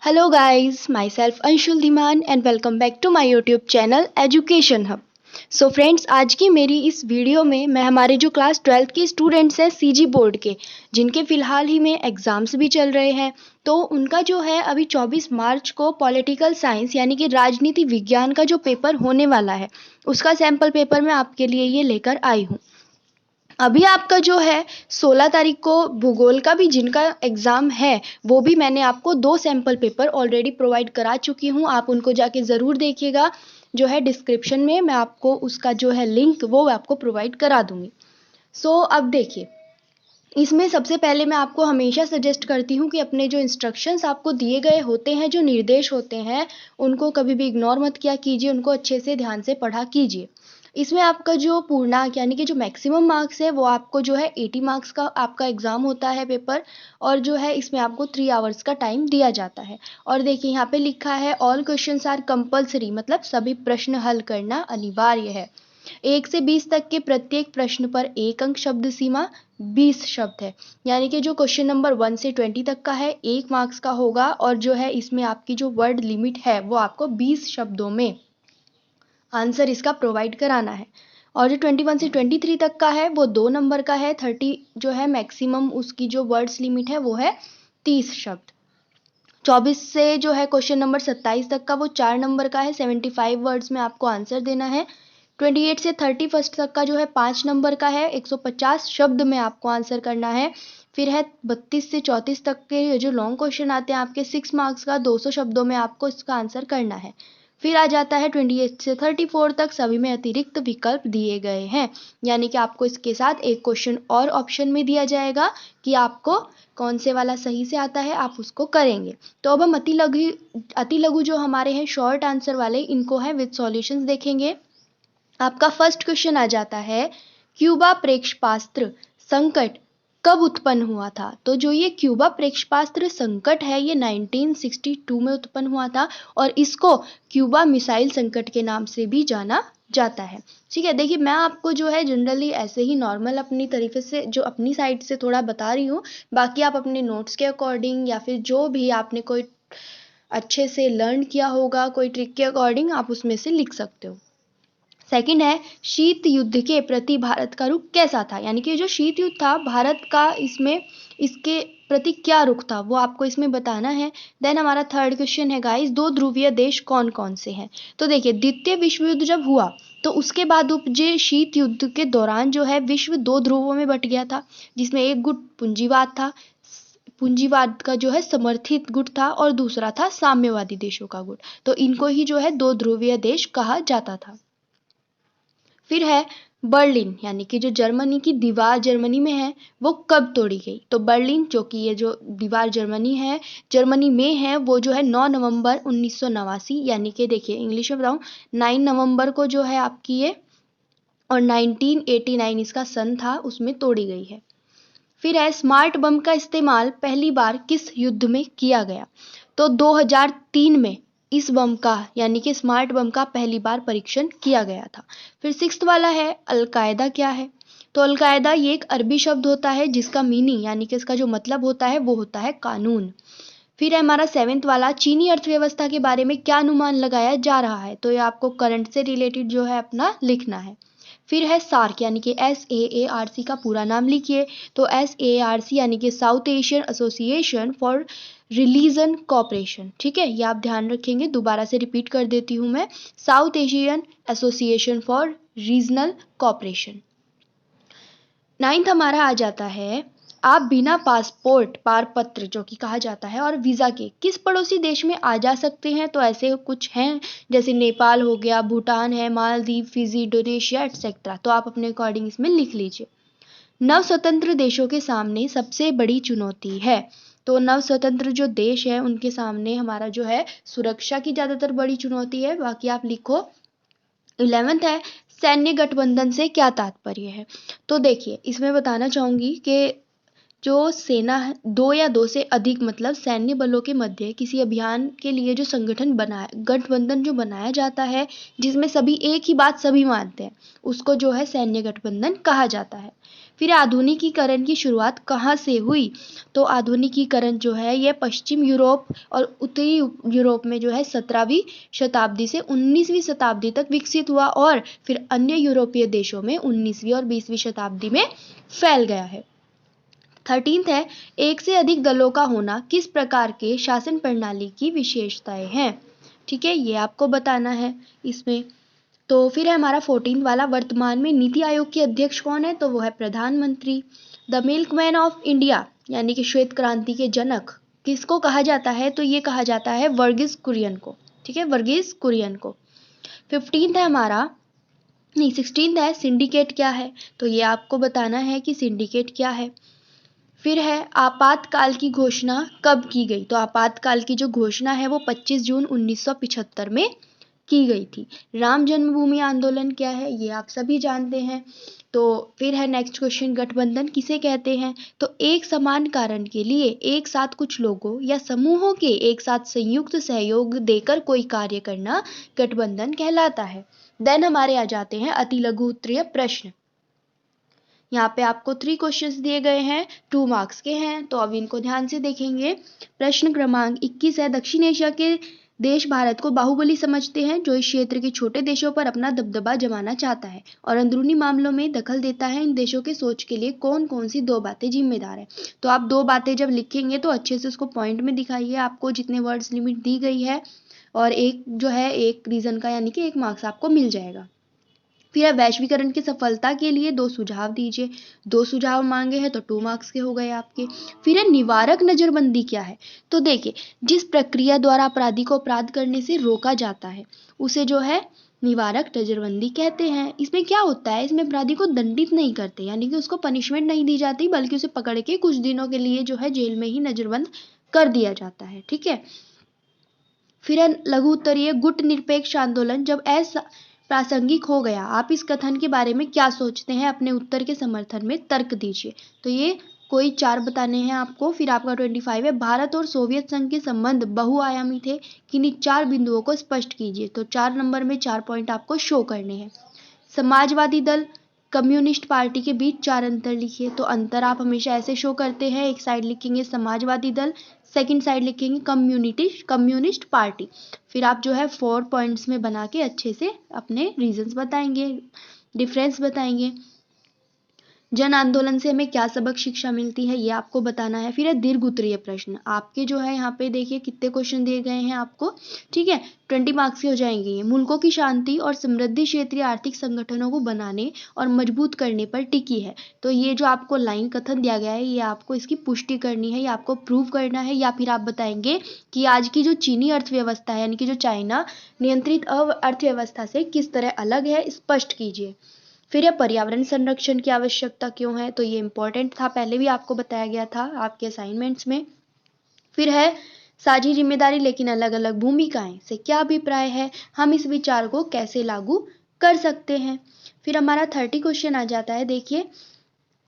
Hello guys, myself Anshul Dhiman and welcome back to my YouTube channel Education Hub. So friends, आज की मेरी इस video में मैं हमारे जो क्लास 12th के स्टूडेंट्स हैं सीजी बोर्ड के, जिनके फ़िलहाल ही में एग्ज़ाम्स भी चल रहे हैं, तो उनका जो है अभी 24 मार्च को पॉलिटिकल साइंस यानी कि राजनीति विज्ञान का जो पेपर होने वाला है, उसका सैम्पल पेपर मैं आपके लिए ये लेकर आई हूँ। अभी आपका जो है 16 तारीख को भूगोल का भी जिनका एग्ज़ाम है, वो भी मैंने आपको 2 सैम्पल पेपर ऑलरेडी प्रोवाइड करा चुकी हूँ। आप उनको जाके ज़रूर देखिएगा। जो है डिस्क्रिप्शन में मैं आपको उसका जो है लिंक वो आपको प्रोवाइड करा दूँगी। अब देखिए, इसमें सबसे पहले मैं आपको हमेशा सजेस्ट करती हूँ कि अपने जो इंस्ट्रक्शंस आपको दिए गए होते हैं, जो निर्देश होते हैं, उनको कभी भी इग्नोर मत किया कीजिए, उनको अच्छे से ध्यान से पढ़ा कीजिए। इसमें आपका जो पूर्णांक यानी कि जो मैक्सिमम मार्क्स है वो आपको जो है 80 मार्क्स का आपका एग्ज़ाम होता है पेपर, और जो है इसमें आपको 3 आवर्स का टाइम दिया जाता है। और देखिए यहाँ पे लिखा है ऑल क्वेश्चंस आर कंपल्सरी, मतलब सभी प्रश्न हल करना अनिवार्य है। 1 से 20 तक के प्रत्येक प्रश्न पर 1 अंक शब्द सीमा 20 शब्द है, यानी कि जो क्वेश्चन नंबर 1 से 20 तक का है 1 मार्क्स का होगा, और जो है इसमें आपकी जो वर्ड लिमिट है वो आपको 20 शब्दों में आंसर इसका प्रोवाइड कराना है। और जो 21 से 23 तक का है वो 2 नंबर का है, 30 जो है मैक्सिमम उसकी जो वर्ड्स लिमिट है वो है 30 शब्द। 24 से जो है क्वेश्चन नंबर 27 तक का वो 4 नंबर का है, 75 वर्ड्स में आपको आंसर देना है। 28 से 31 तक का जो है 5 नंबर का है, 150 शब्द में आपको आंसर करना है। फिर है 32 से 34 तक के जो लॉन्ग क्वेश्चन आते हैं आपके 6 मार्क्स का, 200 शब्दों में आपको इसका आंसर करना है। फिर आ जाता है 28 से 34 तक, सभी में अतिरिक्त विकल्प दिए गए हैं, यानी कि आपको इसके साथ एक क्वेश्चन और ऑप्शन में दिया जाएगा कि आपको कौन से वाला सही से आता है, आप उसको करेंगे। तो अब हम अति लघु जो हमारे हैं शॉर्ट आंसर वाले, इनको है विद सॉल्यूशंस देखेंगे। आपका फर्स्ट क्वेश्चन आ जाता है, क्यूबा प्रेक्षेपास्त्र संकट कब उत्पन्न हुआ था? तो जो ये क्यूबा प्रेक्षेपास्त्र संकट है ये 1962 में उत्पन्न हुआ था, और इसको क्यूबा मिसाइल संकट के नाम से भी जाना जाता है। ठीक है, देखिए मैं आपको जो है जनरली ऐसे ही नॉर्मल अपनी तरीके से जो अपनी साइड से थोड़ा बता रही हूँ, बाकी आप अपने नोट्स के अकॉर्डिंग या फिर जो भी आपने कोई अच्छे से लर्न किया होगा कोई ट्रिक के अकॉर्डिंग आप उसमें से लिख सकते हो। सेकंड है, शीत युद्ध के प्रति भारत का रुख कैसा था? यानी कि जो शीत युद्ध था भारत का, इसमें इसके प्रति क्या रुख था वो आपको इसमें बताना है। देन हमारा थर्ड क्वेश्चन है गाइस, दो ध्रुवीय देश कौन कौन से हैं? तो देखिए, द्वितीय विश्व युद्ध जब हुआ तो उसके बाद उपजे शीत युद्ध के दौरान जो है विश्व 2 ध्रुवों में बट गया था, जिसमें एक गुट पूंजीवाद था, पूंजीवाद का जो है समर्थित गुट था, और दूसरा था साम्यवादी देशों का गुट। तो इनको ही जो है 2 ध्रुवीय देश कहा जाता था। फिर है बर्लिन, यानी कि जो जर्मनी की दीवार जर्मनी में है वो कब तोड़ी गई? तो बर्लिन जो कि ये जो दीवार जर्मनी है, जर्मनी में है, वो जो है 9 नवंबर 1989, यानी कि देखिए इंग्लिश में बताऊं 9 नवंबर को जो है आपकी ये, और 1989 इसका सन था, उसमें तोड़ी गई है। फिर है स्मार्ट बम का इस्तेमाल पहली बार किस युद्ध में किया गया? तो 2003 में इस बम का यानी कि स्मार्ट बम का पहली बार परीक्षण किया गया था। फिर सिक्स्थ वाला है, अलकायदा क्या है? तो अलकायदा ये एक अरबी शब्द होता है जिसका मीनिंग यानी कि इसका जो मतलब होता है वो होता है कानून। फिर है हमारा सेवेंथ वाला, चीनी अर्थव्यवस्था के बारे में क्या अनुमान लगाया जा रहा है? तो ये आपको करंट से रिलेटेड जो है अपना लिखना है। फिर है सार्क, यानी कि SAARC का पूरा नाम लिखिए। तो SAARC यानी कि south Asian association for religion cooperation. ठीक है, ये आप ध्यान रखेंगे, दोबारा से रिपीट कर देती हूँ मैं, south Asian association for regional cooperation. 9th हमारा आ जाता है, आप बिना पासपोर्ट पारपत्र जो कि कहा जाता है और वीज़ा के किस पड़ोसी देश में आ जा सकते हैं? तो ऐसे कुछ हैं, जैसे नेपाल हो गया, भूटान है, मालदीव, फिजी, इंडोनेशिया एटसेट्रा। तो आप अपने अकॉर्डिंग इसमें लिख लीजिए। नव स्वतंत्र देशों के सामने सबसे बड़ी चुनौती है? तो नव स्वतंत्र जो देश है उनके सामने हमारा जो है सुरक्षा की ज़्यादातर बड़ी चुनौती है, बाकी आप लिखो। 11th है, सैन्य गठबंधन से क्या तात्पर्य है? तो देखिए इसमें बताना चाहूँगी कि जो सेना है, 2 या 2 से अधिक मतलब सैन्य बलों के मध्य किसी अभियान के लिए जो संगठन बनाया गठबंधन जो बनाया जाता है, जिसमें सभी एक ही बात सभी मानते हैं, उसको जो है सैन्य गठबंधन कहा जाता है। फिर आधुनिकीकरण की शुरुआत कहाँ से हुई? तो आधुनिकीकरण जो है ये पश्चिम यूरोप और उत्तरी यूरोप में जो है 17वीं शताब्दी से 19वीं शताब्दी तक विकसित हुआ और फिर अन्य यूरोपीय देशों में 19वीं और 20वीं शताब्दी में फैल गया है। 13th है, एक से अधिक दलों का होना किस प्रकार के शासन प्रणाली की विशेषताएं हैं? ठीक है, ये आपको बताना है इसमें। तो फिर है हमारा 14 वाला, वर्तमान में नीति आयोग के अध्यक्ष कौन है? तो वो है प्रधानमंत्री। द मिल्कमैन ऑफ इंडिया यानी कि श्वेत क्रांति के जनक किसको कहा जाता है? तो ये कहा जाता है वर्गीज कुरियन को। ठीक है, वर्गीज कुरियन को। 15 है हमारा, नहीं 16 है, सिंडिकेट क्या है? तो ये आपको बताना है कि सिंडिकेट क्या है। फिर है आपातकाल की घोषणा कब की गई? तो आपातकाल की जो घोषणा है वो 25 जून 1975 में की गई थी। राम जन्मभूमि आंदोलन क्या है? ये आप सभी जानते हैं। तो फिर है नेक्स्ट क्वेश्चन, गठबंधन किसे कहते हैं? तो एक समान कारण के लिए एक साथ कुछ लोगों या समूहों के एक साथ संयुक्त सहयोग देकर कोई कार्य करना गठबंधन कहलाता है। देन हमारे आ जाते हैं अति लघु उत्तरीय प्रश्न। यहाँ पे आपको 3 क्वेश्चंस दिए गए हैं, 2 मार्क्स के हैं, तो अब इनको ध्यान से देखेंगे। प्रश्न क्रमांक 21 है, दक्षिण एशिया के देश भारत को बाहुबली समझते हैं जो इस क्षेत्र के छोटे देशों पर अपना दबदबा जमाना चाहता है और अंदरूनी मामलों में दखल देता है। इन देशों के सोच के लिए कौन कौन सी 2 बातें जिम्मेदार है? तो आप 2 बातें जब लिखेंगे तो अच्छे से उसको पॉइंट में दिखाइए, आपको जितने वर्ड्स लिमिट दी गई है, और एक जो है एक रीजन का यानी कि 1 मार्क्स आपको मिल जाएगा। फिर वैश्वीकरण की सफलता के लिए 2 सुझाव दीजिए। 2 सुझाव मांगे हैं तो 2 मार्क्स के हो गए आपके। फिर है निवारक नजरबंदी क्या है? तो देखिए, जिस प्रक्रिया द्वारा अपराधी को अपराध करने से रोका जाता है उसे जो है निवारक नजरबंदी कहते हैं। इसमें क्या होता है, इसमें अपराधी को दंडित नहीं करते, यानी कि उसको पनिशमेंट नहीं दी जाती, बल्कि उसे पकड़ के कुछ दिनों के लिए जो है जेल में ही नजरबंद कर दिया जाता है। ठीक है। फिर है लघु उत्तरीय, गुट निरपेक्ष आंदोलन जब प्रासंगिक हो गया, आप इस कथन के बारे में क्या सोचते हैं? अपने उत्तर के समर्थन में तर्क दीजिए। तो ये कोई 4 बताने हैं आपको। फिर आपका 25 है, भारत और सोवियत संघ के संबंध बहुआयामी थे, किन्हीं 4 बिंदुओं को स्पष्ट कीजिए। तो 4 नंबर में 4 पॉइंट आपको शो करने हैं। समाजवादी दल कम्युनिस्ट पार्टी के बीच 4 अंतर लिखिए। तो अंतर आप हमेशा ऐसे शो करते हैं, एक साइड लिखेंगे समाजवादी दल, सेकंड साइड लिखेंगे कम्युनिस्ट पार्टी। फिर आप जो है 4 पॉइंट्स में बना के अच्छे से अपने रीजंस बताएंगे, डिफरेंस बताएंगे। जन आंदोलन से हमें क्या सबक शिक्षा मिलती है, ये आपको बताना है। फिर है दीर्घ उत्तरीय प्रश्न, आपके जो है यहाँ पे देखिए कितने क्वेश्चन दिए गए हैं आपको। ठीक है, 20 मार्क्स के हो जाएंगे ये। मुल्कों की शांति और समृद्धि क्षेत्रीय आर्थिक संगठनों को बनाने और मजबूत करने पर टिकी है। तो ये जो आपको लाइन कथन दिया गया है, ये आपको इसकी पुष्टि करनी है, ये आपको प्रूव करना है, या फिर आप बताएंगे कि आज की जो चीनी अर्थव्यवस्था है, यानी कि जो चाइना नियंत्रित अर्थव्यवस्था से किस तरह अलग है, स्पष्ट कीजिए। फिर यह पर्यावरण संरक्षण की आवश्यकता क्यों है? तो ये इंपॉर्टेंट था, पहले भी आपको बताया गया था आपके असाइनमेंट्स में। फिर है साझी जिम्मेदारी लेकिन अलग अलग भूमिकाएं से क्या अभिप्राय है? हम इस विचार को कैसे लागू कर सकते हैं? फिर हमारा 30 क्वेश्चन आ जाता है, देखिए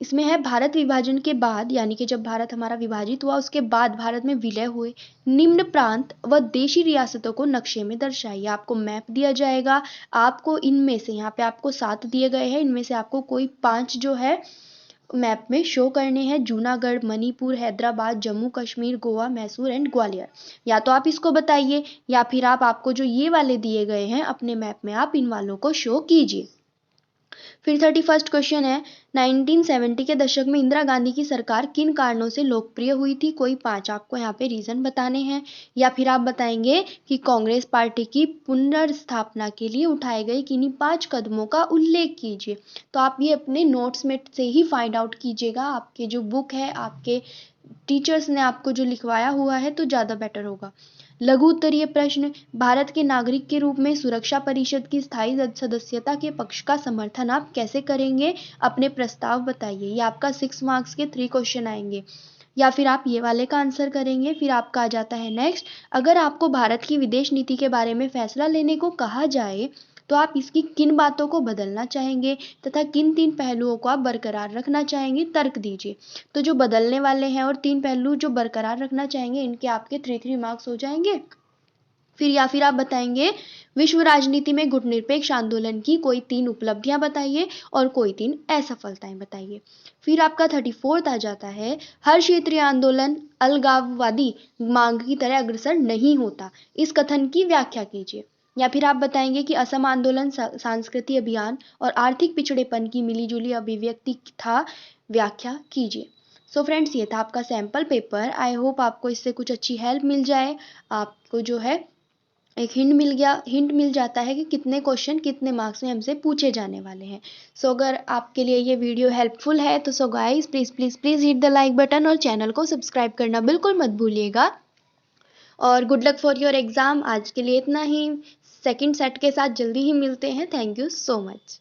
इसमें है भारत विभाजन के बाद, यानी कि जब भारत हमारा विभाजित हुआ उसके बाद भारत में विलय हुए निम्न प्रांत व देशी रियासतों को नक्शे में दर्शाइए। आपको मैप दिया जाएगा, आपको इनमें से, यहाँ पे आपको 7 दिए गए हैं, इनमें से आपको कोई 5 जो है मैप में शो करने हैं। जूनागढ़, मणिपुर, हैदराबाद, जम्मू कश्मीर, गोवा, मैसूर एंड ग्वालियर। या तो आप इसको बताइए, या फिर आपको जो ये वाले दिए गए हैं अपने मैप में आप इन वालों को शो कीजिए। फिर 31st क्वेश्चन है, 1970 के दशक में इंदिरा गांधी की सरकार किन कारणों से लोकप्रिय हुई थी? कोई 5 आपको यहाँ पे रीजन बताने हैं, या फिर आप बताएंगे कि कांग्रेस पार्टी की पुनर्स्थापना के लिए उठाए गए किन्हीं 5 कदमों का उल्लेख कीजिए। तो आप ये अपने नोट्स में से ही फाइंड आउट कीजिएगा, आपके जो बुक है, आपके टीचर्स ने आपको जो लिखवाया हुआ है, तो ज़्यादा बेटर होगा। लघु उत्तरीय प्रश्न, भारत के नागरिक के रूप में सुरक्षा परिषद की स्थायी सदस्यता के पक्ष का समर्थन आप कैसे करेंगे? अपने प्रस्ताव बताइए। ये आपका 6 मार्क्स के 3 क्वेश्चन आएंगे, या फिर आप ये वाले का आंसर करेंगे। फिर आपका आ जाता है नेक्स्ट, अगर आपको भारत की विदेश नीति के बारे में फैसला लेने को कहा जाए तो आप इसकी किन बातों को बदलना चाहेंगे तथा किन 3 पहलुओं को आप बरकरार रखना चाहेंगे? तर्क दीजिए। तो जो बदलने वाले हैं और 3 पहलू जो बरकरार रखना चाहेंगे, इनके आपके 3 मार्क्स हो जाएंगे। या फिर आप बताएंगे विश्व राजनीति में गुटनिरपेक्ष आंदोलन की कोई 3 उपलब्धियां बताइए और कोई 3 असफलताएं बताइए। फिर आपका 34th आ जाता है, हर क्षेत्रीय आंदोलन अलगाववादी मांग की तरह अग्रसर नहीं होता, इस कथन की व्याख्या कीजिए। या फिर आप बताएंगे कि असम आंदोलन सांस्कृतिक अभियान और आर्थिक पिछड़ेपन की मिलीजुली अभिव्यक्ति था, व्याख्या कीजिए। सो फ्रेंड्स, ये था आपका सैम्पल पेपर। आई होप आपको इससे कुछ अच्छी हेल्प मिल जाए, आपको जो है एक हिंट मिल जाता है कि कितने क्वेश्चन कितने मार्क्स में हमसे पूछे जाने वाले हैं। सो अगर आपके लिए ये वीडियो हेल्पफुल है तो so guys please please please hit the like button और चैनल को सब्सक्राइब करना बिल्कुल मत भूलिएगा। और good luck for your exam. आज के लिए इतना ही। सेकंड सेट के साथ जल्दी ही मिलते हैं। Thank you so much.